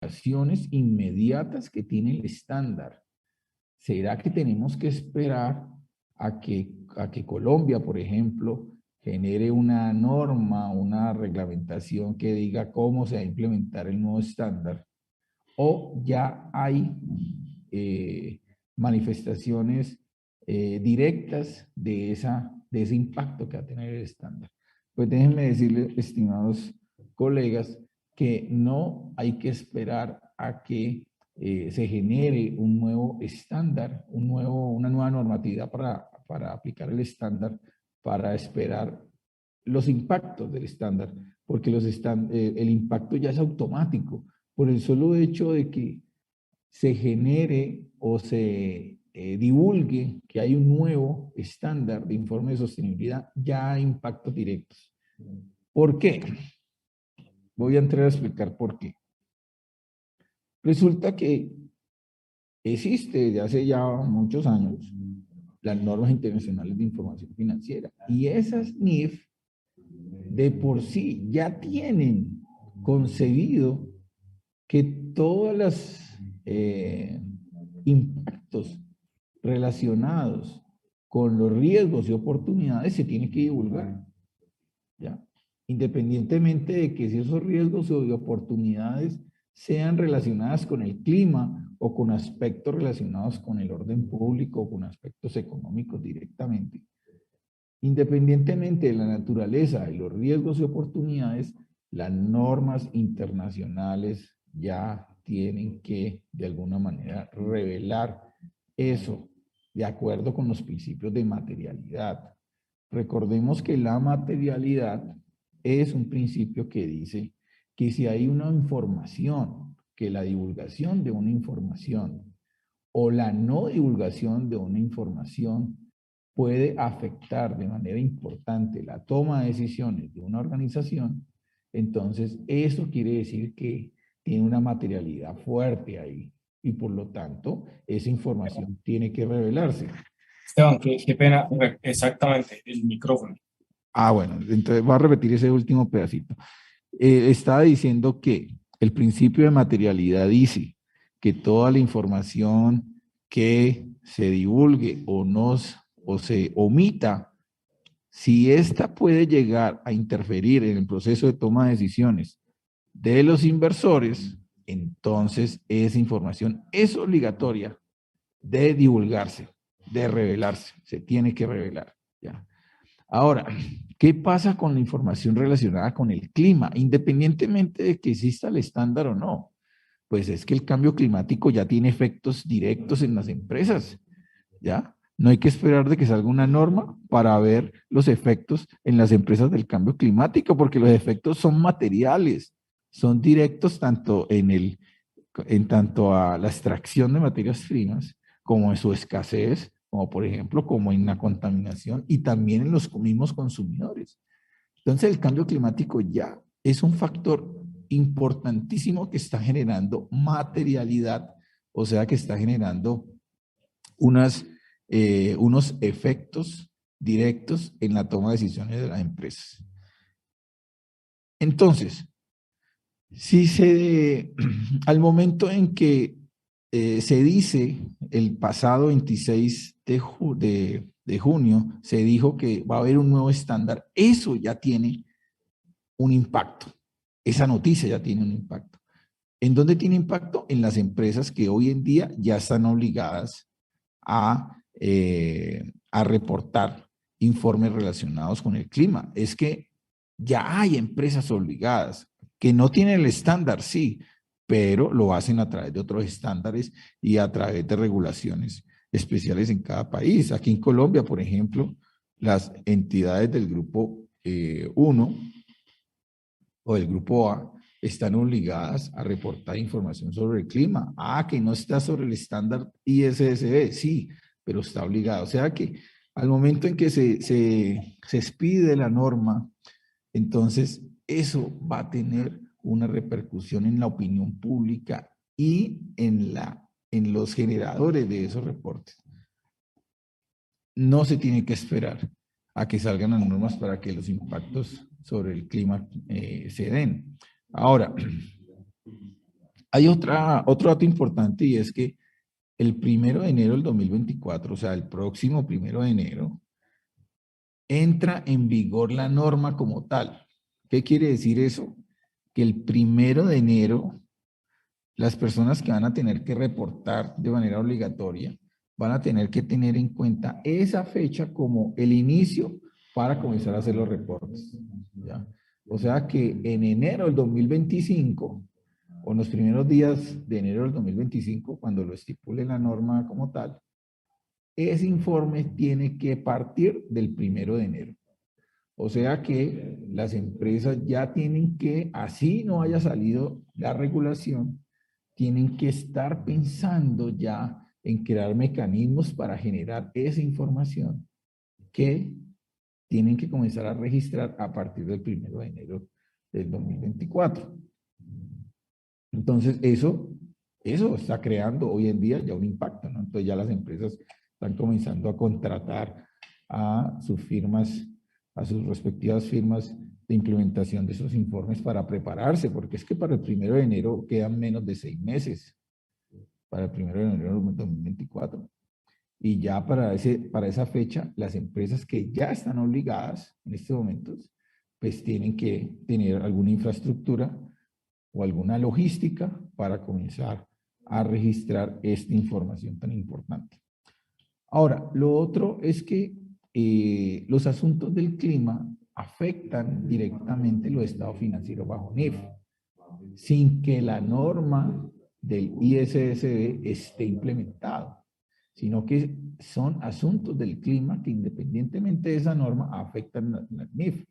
acciones inmediatas que tiene el estándar. ¿Será que tenemos que esperar a que Colombia, por ejemplo, genere una norma, una reglamentación que diga cómo se va a implementar el nuevo estándar? ¿O ya hay manifestaciones directas de ese impacto que va a tener el estándar? Pues déjenme decirles, estimados colegas, que no hay que esperar a que se genere un nuevo estándar, una nueva normatividad para aplicar el estándar, para esperar los impactos del estándar, porque el impacto ya es automático, por el solo hecho de que se genere o se divulgue que hay un nuevo estándar de informe de sostenibilidad, ya hay impactos directos. ¿Por qué? Voy a entrar a explicar por qué. Resulta que existe desde hace ya muchos años las normas internacionales de información financiera y esas NIF de por sí ya tienen concebido que todos los impactos relacionados con los riesgos y oportunidades se tienen que divulgar, ¿ya? Independientemente de que si esos riesgos y oportunidades sean relacionadas con el clima o con aspectos relacionados con el orden público o con aspectos económicos directamente. Independientemente de la naturaleza de los riesgos y oportunidades, las normas internacionales ya tienen que, de alguna manera, revelar eso de acuerdo con los principios de materialidad. Recordemos que la materialidad es un principio que dice que si hay una información, que la divulgación de una información o la no divulgación de una información puede afectar de manera importante la toma de decisiones de una organización, entonces eso quiere decir que tiene una materialidad fuerte ahí y por lo tanto esa información tiene que revelarse. Esteban, qué pena, exactamente, el micrófono. Bueno, entonces voy a repetir ese último pedacito. Estaba diciendo que el principio de materialidad dice que toda la información que se divulgue o se omita, si ésta puede llegar a interferir en el proceso de toma de decisiones de los inversores, entonces esa información es obligatoria de divulgarse, de revelarse, se tiene que revelar, ¿ya? Ahora, ¿qué pasa con la información relacionada con el clima? Independientemente de que exista el estándar o no, pues es que el cambio climático ya tiene efectos directos en las empresas, ¿ya? No hay que esperar de que salga una norma para ver los efectos en las empresas del cambio climático, porque los efectos son materiales, son directos en tanto a la extracción de materias primas, como en su escasez, como por ejemplo, como en la contaminación y también en los mismos consumidores. Entonces, el cambio climático ya es un factor importantísimo que está generando materialidad, o sea, que está generando unos efectos directos en la toma de decisiones de las empresas. Entonces, al momento en que se dice, el pasado 26 de junio, se dijo que va a haber un nuevo estándar, eso ya tiene un impacto. Esa noticia ya tiene un impacto. ¿En dónde tiene impacto? En las empresas que hoy en día ya están obligadas a reportar informes relacionados con el clima. Es que ya hay empresas obligadas que no tienen el estándar, sí, pero lo hacen a través de otros estándares y a través de regulaciones especiales en cada país. Aquí en Colombia, por ejemplo, las entidades del grupo 1 o del grupo A están obligadas a reportar información sobre el clima. Que no está sobre el estándar ISSB, sí, pero está obligado. O sea que al momento en que se expide la norma, entonces eso va a tener una repercusión en la opinión pública y en los generadores de esos reportes. No se tiene que esperar a que salgan las normas para que los impactos sobre el clima se den. Ahora, Hay otro dato importante y es que el 1 de enero del 2024, o sea, el próximo 1 de enero, entra en vigor la norma como tal. ¿Qué quiere decir eso? Que el 1 de enero las personas que van a tener que reportar de manera obligatoria van a tener que tener en cuenta esa fecha como el inicio para comenzar a hacer los reportes. ¿Ya? O sea que en enero del 2025 o en los primeros días de enero del 2025, cuando lo estipule la norma como tal, ese informe tiene que partir del 1 de enero. O sea que las empresas ya tienen que, así no haya salido la regulación, tienen que estar pensando ya en crear mecanismos para generar esa información que tienen que comenzar a registrar a partir del 1 de enero del 2024. Entonces, eso está creando hoy en día ya un impacto, ¿no? Entonces ya las empresas están comenzando a contratar a sus firmas, a sus respectivas firmas de implementación de esos informes para prepararse, porque es que para el 1 de enero quedan menos de 6 meses, para el 1 de enero de 2024. Y ya para esa fecha, las empresas que ya están obligadas en estos momentos, pues tienen que tener alguna infraestructura o alguna logística para comenzar a registrar esta información tan importante. Ahora, lo otro es que los asuntos del clima afectan directamente los estados financieros bajo NIF, sin que la norma del ISSB esté implementado, sino que son asuntos del clima que independientemente de esa norma afectan la NIF.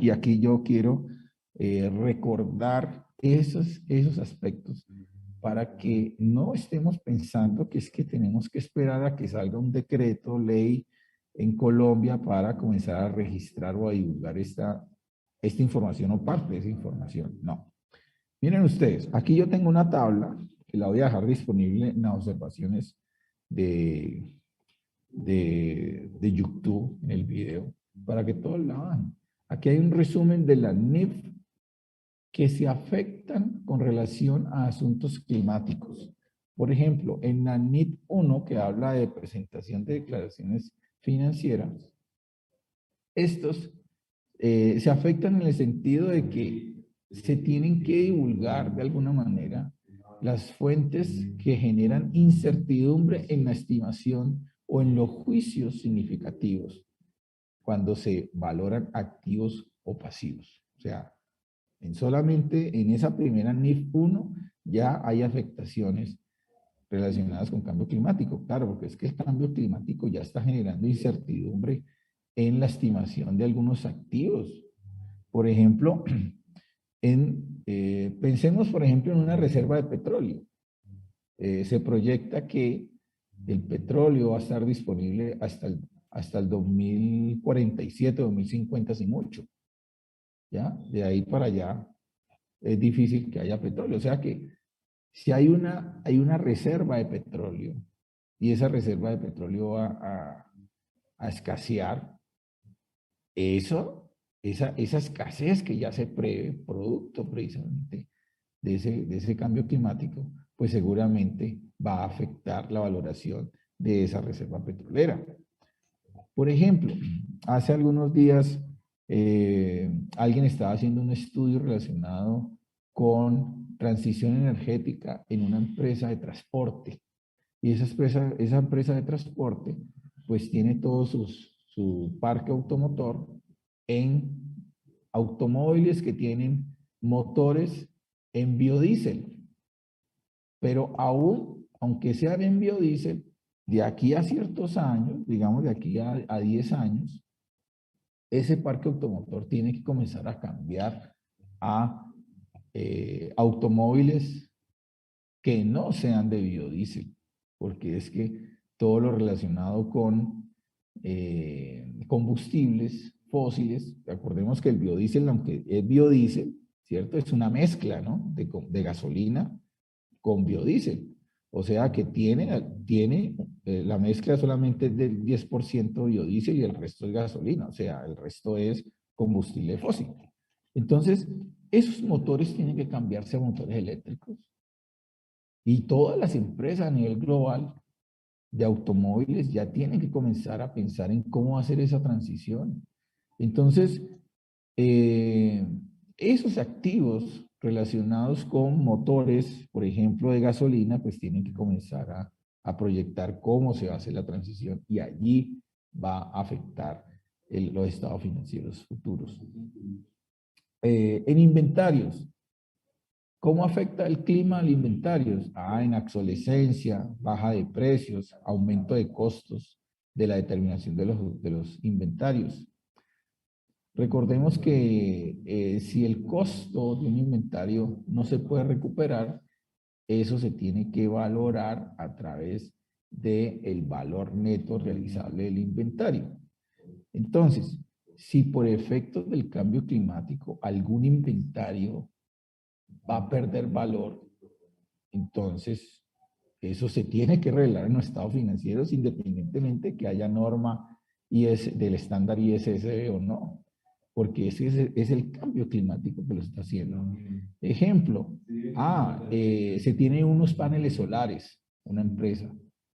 Y aquí yo quiero recordar esos aspectos para que no estemos pensando que es que tenemos que esperar a que salga un decreto, ley en Colombia para comenzar a registrar o a divulgar esta información o parte de esa información. No. Miren ustedes, aquí yo tengo una tabla que la voy a dejar disponible en las observaciones de, de YouTube, en el video, para que todos la vean. Aquí hay un resumen de las NIF que se afectan con relación a asuntos climáticos. Por ejemplo, en la NIF 1, que habla de presentación de declaraciones financieras, estos se afectan en el sentido de que se tienen que divulgar de alguna manera las fuentes que generan incertidumbre en la estimación o en los juicios significativos cuando se valoran activos o pasivos. O sea, solamente en esa primera NIF 1 ya hay afectaciones relacionadas con cambio climático. Claro, porque es que el cambio climático ya está generando incertidumbre en la estimación de algunos activos. Por ejemplo, pensemos, por ejemplo, en una reserva de petróleo. Se proyecta que el petróleo va a estar disponible hasta el 2047, 2050, sin mucho. ¿Ya? De ahí para allá es difícil que haya petróleo. O sea que si hay una reserva de petróleo y esa reserva de petróleo va a escasear, esa escasez que ya se prevé, producto precisamente de ese cambio climático, pues seguramente va a afectar la valoración de esa reserva petrolera. Por ejemplo, hace algunos días alguien estaba haciendo un estudio relacionado con transición energética en una empresa de transporte. Y esa empresa de transporte pues tiene todo su parque automotor en automóviles que tienen motores en biodiesel. Pero aún, aunque sean en biodiesel, de aquí a ciertos años, digamos de aquí a 10 años, ese parque automotor tiene que comenzar a cambiar a automóviles que no sean de biodiesel, porque es que todo lo relacionado con combustibles fósiles, recordemos que el biodiesel, aunque es biodiesel, ¿cierto? Es una mezcla, ¿no? De gasolina con biodiesel. O sea que tiene la mezcla solamente del 10% biodiesel y el resto es gasolina, o sea, el resto es combustible fósil. Entonces, esos motores tienen que cambiarse a motores eléctricos Y todas las empresas a nivel global de automóviles ya tienen que comenzar a pensar en cómo hacer esa transición. Entonces, eh, esos activos relacionados con motores, por ejemplo, de gasolina, pues tienen que comenzar a proyectar cómo se va a hacer la transición y allí va a afectar los estados financieros futuros. En inventarios, ¿cómo afecta el clima al inventarios? En obsolescencia, baja de precios, aumento de costos de la determinación de los inventarios. Recordemos que si el costo de un inventario no se puede recuperar, eso se tiene que valorar a través del valor neto realizable del inventario. Entonces, si por efectos del cambio climático algún inventario va a perder valor, entonces eso se tiene que revelar en los estados financieros independientemente de que haya norma del estándar ISSB o no, porque ese es el cambio climático que lo está haciendo. Ejemplo, se tiene unos paneles solares, una empresa.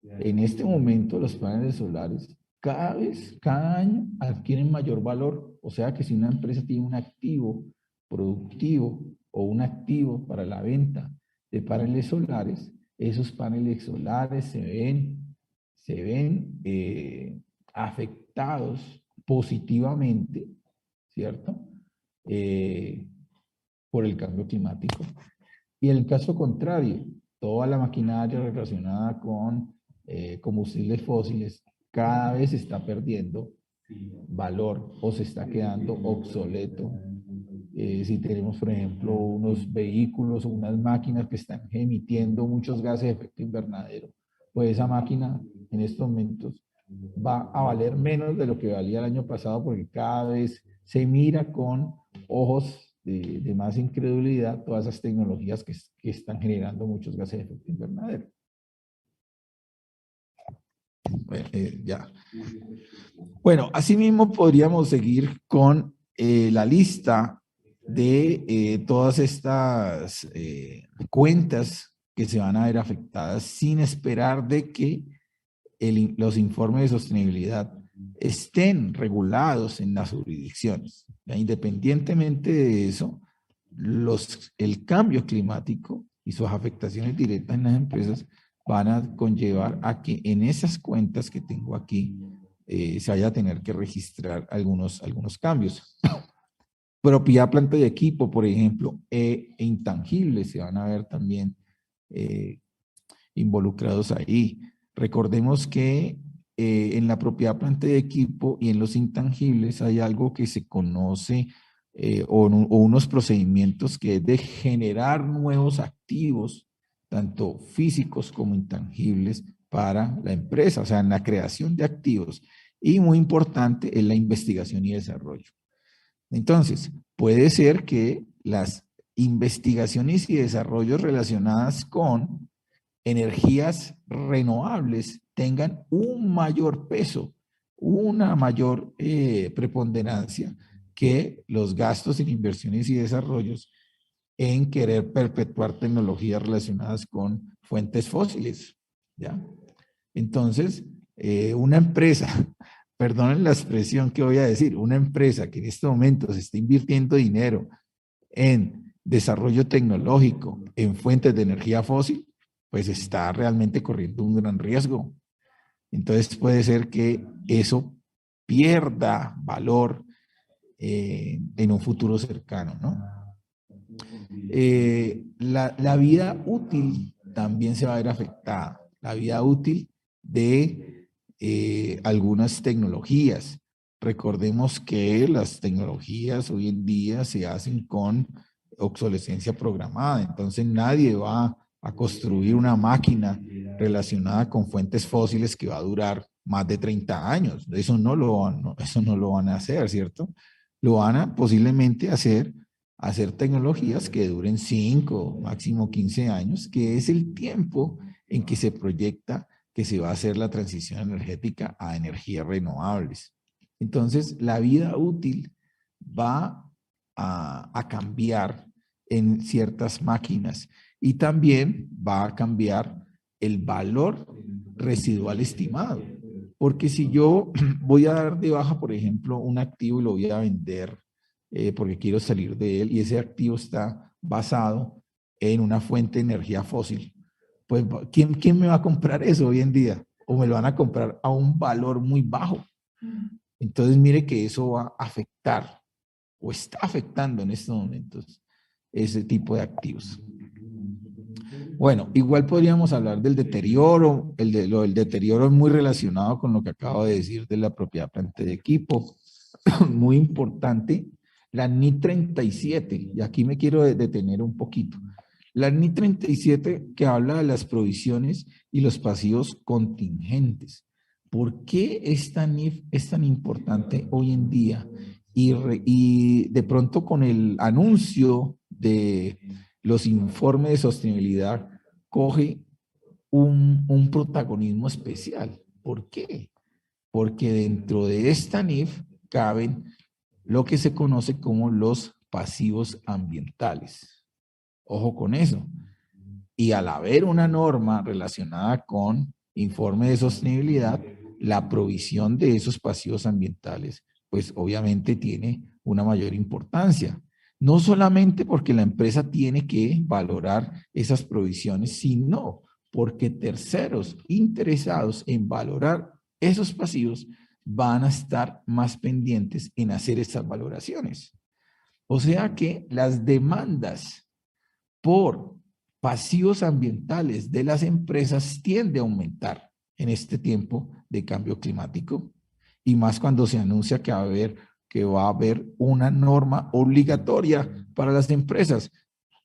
En este momento los paneles solares cada año adquieren mayor valor, o sea que si una empresa tiene un activo productivo o un activo para la venta de paneles solares, esos paneles solares se ven afectados positivamente, ¿cierto? Por el cambio climático. Y en el caso contrario, toda la maquinaria relacionada con combustibles fósiles cada vez está perdiendo valor o se está quedando obsoleto. Si tenemos, por ejemplo, unos vehículos o unas máquinas que están emitiendo muchos gases de efecto invernadero, pues esa máquina en estos momentos va a valer menos de lo que valía el año pasado porque cada vez se mira con ojos de más incredulidad todas esas tecnologías que están generando muchos gases de efecto invernadero. Ya. Bueno, asimismo podríamos seguir con la lista de todas estas cuentas que se van a ver afectadas sin esperar de que los informes de sostenibilidad estén regulados en las jurisdicciones. ¿Ya? Independientemente de eso, el cambio climático y sus afectaciones directas en las empresas van a conllevar a que en esas cuentas que tengo aquí se vaya a tener que registrar algunos cambios. Propiedad, planta y equipo, por ejemplo, e intangibles se van a ver también involucrados ahí. Recordemos que en la propiedad, planta y equipo y en los intangibles hay algo que se conoce o unos procedimientos que es de generar nuevos activos, tanto físicos como intangibles, para la empresa, o sea, en la creación de activos. Y muy importante es la investigación y desarrollo. Entonces, puede ser que las investigaciones y desarrollos relacionadas con energías renovables tengan un mayor peso, una mayor preponderancia que los gastos en inversiones y desarrollos en querer perpetuar tecnologías relacionadas con fuentes fósiles, ¿ya? Entonces, una empresa, perdonen la expresión que voy a decir, una empresa que en este momento se está invirtiendo dinero en desarrollo tecnológico, en fuentes de energía fósil, pues está realmente corriendo un gran riesgo. Entonces puede ser que eso pierda valor en un futuro cercano, ¿no? La vida útil también se va a ver afectada. La vida útil de algunas tecnologías. Recordemos que las tecnologías hoy en día se hacen con obsolescencia programada. Entonces nadie va a construir una máquina relacionada con fuentes fósiles que va a durar más de 30 años. Eso no lo van a hacer, ¿cierto? Lo van a posiblemente hacer tecnologías que duren 5, máximo 15 años, que es el tiempo en que se proyecta que se va a hacer la transición energética a energías renovables. Entonces, la vida útil va a cambiar en ciertas máquinas y también va a cambiar el valor residual estimado. Porque si yo voy a dar de baja, por ejemplo, un activo y lo voy a vender porque quiero salir de él y ese activo está basado en una fuente de energía fósil, pues ¿quién me va a comprar eso hoy en día? O me lo van a comprar a un valor muy bajo. Entonces mire que eso va a afectar o está afectando en estos momentos ese tipo de activos. Bueno, igual podríamos hablar del deterioro. El deterioro es muy relacionado con lo que acabo de decir de la propiedad planta de equipo. Muy importante, la NIT 37, y aquí me quiero detener un poquito. La NIT 37 que habla de las provisiones y los pasivos contingentes. ¿Por qué esta NIF es tan importante hoy en día? Y de pronto con el anuncio de los informes de sostenibilidad coge un protagonismo especial. ¿Por qué? Porque dentro de esta NIF caben lo que se conoce como los pasivos ambientales. Ojo con eso. Y al haber una norma relacionada con informe de sostenibilidad, la provisión de esos pasivos ambientales, pues obviamente tiene una mayor importancia. No solamente porque la empresa tiene que valorar esas provisiones, sino porque terceros interesados en valorar esos pasivos van a estar más pendientes en hacer esas valoraciones. O sea que las demandas por pasivos ambientales de las empresas tiende a aumentar en este tiempo de cambio climático y más cuando se anuncia que va a haber una norma obligatoria para las empresas.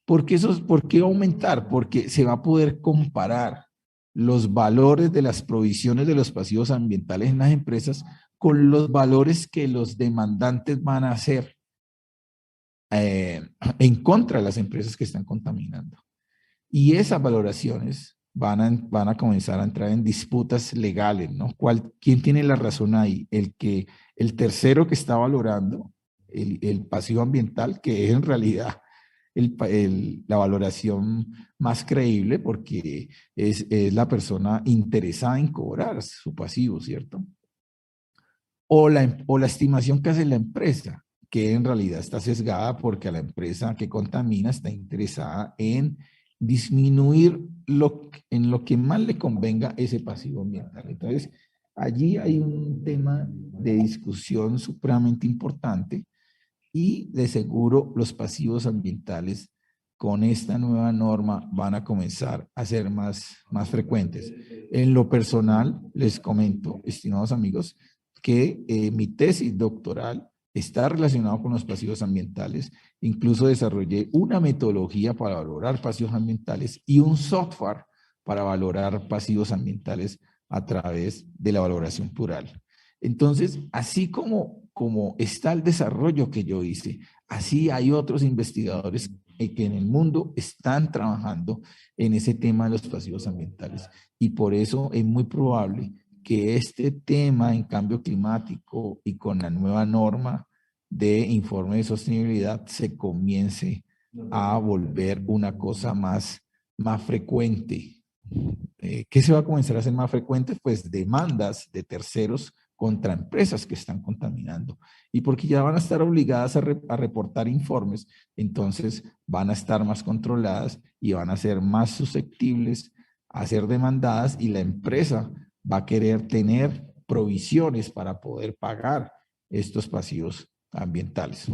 ¿Por qué aumentar? Porque se va a poder comparar los valores de las provisiones de los pasivos ambientales en las empresas con los valores que los demandantes van a hacer en contra de las empresas que están contaminando. Y esas valoraciones van a comenzar a entrar en disputas legales, ¿no? ¿Quién tiene la razón ahí? El tercero que está valorando el pasivo ambiental, que es en realidad la valoración más creíble porque es la persona interesada en cobrar su pasivo, ¿cierto? O la estimación que hace la empresa, que en realidad está sesgada porque la empresa que contamina está interesada en disminuir en lo que más le convenga ese pasivo ambiental. Entonces, allí hay un tema de discusión supremamente importante y de seguro los pasivos ambientales con esta nueva norma van a comenzar a ser más frecuentes. En lo personal, les comento, estimados amigos, que mi tesis doctoral está relacionada con los pasivos ambientales. Incluso desarrollé una metodología para valorar pasivos ambientales y un software para valorar pasivos ambientales a través de la valoración plural. Entonces, así como está el desarrollo que yo hice, así hay otros investigadores que en el mundo están trabajando en ese tema de los pasivos ambientales. Y por eso es muy probable que este tema en cambio climático y con la nueva norma de informe de sostenibilidad se comience a volver una cosa más frecuente. ¿Qué se va a comenzar a hacer más frecuente? Pues demandas de terceros contra empresas que están contaminando. Y porque ya van a estar obligadas a reportar informes, entonces van a estar más controladas y van a ser más susceptibles a ser demandadas y la empresa va a querer tener provisiones para poder pagar estos pasivos ambientales.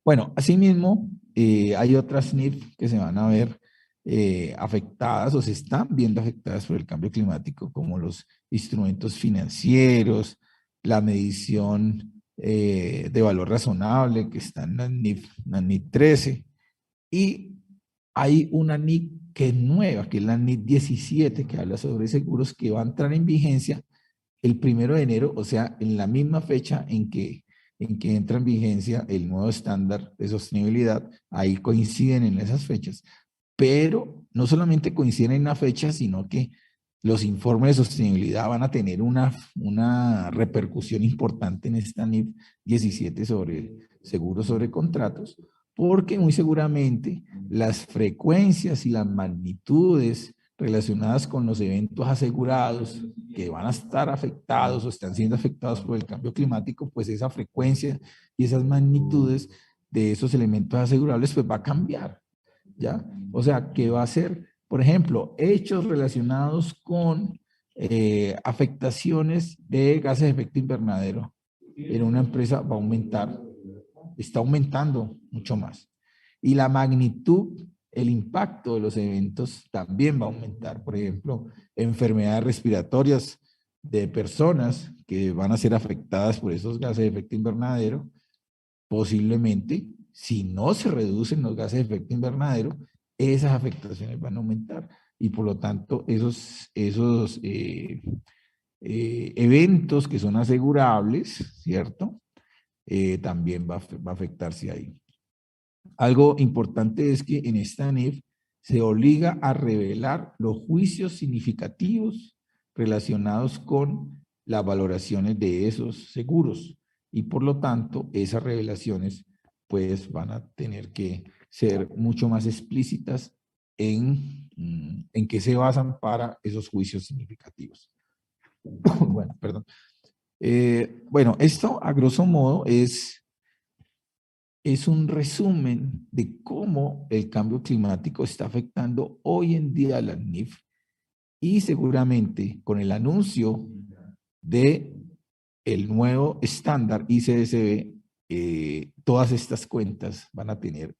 Bueno, asimismo, hay otras NIF que se van a ver afectadas o se están viendo afectadas por el cambio climático, como los instrumentos financieros, la medición de valor razonable que está en la NIF 13, y hay una NIF que es nueva, que es la NIF 17, que habla sobre seguros que va a entrar en vigencia el 1 de enero, o sea, en la misma fecha en que entra en vigencia el nuevo estándar de sostenibilidad. Ahí coinciden en esas fechas, pero no solamente coinciden en la fecha, sino que los informes de sostenibilidad van a tener una repercusión importante en esta NIF 17 sobre seguros sobre contratos, porque muy seguramente las frecuencias y las magnitudes relacionadas con los eventos asegurados que van a estar afectados o están siendo afectados por el cambio climático, pues esa frecuencia y esas magnitudes de esos elementos asegurables pues va a cambiar, ¿ya? O sea, que va a ser, por ejemplo, hechos relacionados con afectaciones de gases de efecto invernadero en una empresa va a aumentar, está aumentando mucho más. Y la magnitud, el impacto de los eventos también va a aumentar. Por ejemplo, enfermedades respiratorias de personas que van a ser afectadas por esos gases de efecto invernadero, posiblemente, si no se reducen los gases de efecto invernadero, esas afectaciones van a aumentar. Y por lo tanto, esos eventos que son asegurables, ¿cierto? También va a afectarse ahí. Algo importante es que en esta NIF se obliga a revelar los juicios significativos relacionados con las valoraciones de esos seguros y por lo tanto esas revelaciones pues van a tener que ser mucho más explícitas en qué se basan para esos juicios significativos. Bueno, perdón. Bueno, esto a grosso modo es un resumen de cómo el cambio climático está afectando hoy en día a la NIF y seguramente con el anuncio de el nuevo estándar ICSB, todas estas cuentas van a tener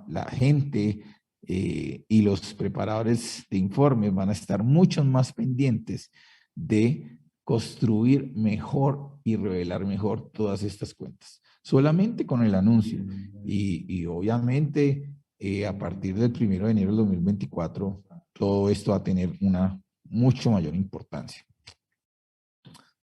la gente y los preparadores de informes van a estar mucho más pendientes de construir mejor y revelar mejor todas estas cuentas. Solamente con el anuncio. Y obviamente a partir del 1 de enero del 2024, todo esto va a tener una mucho mayor importancia.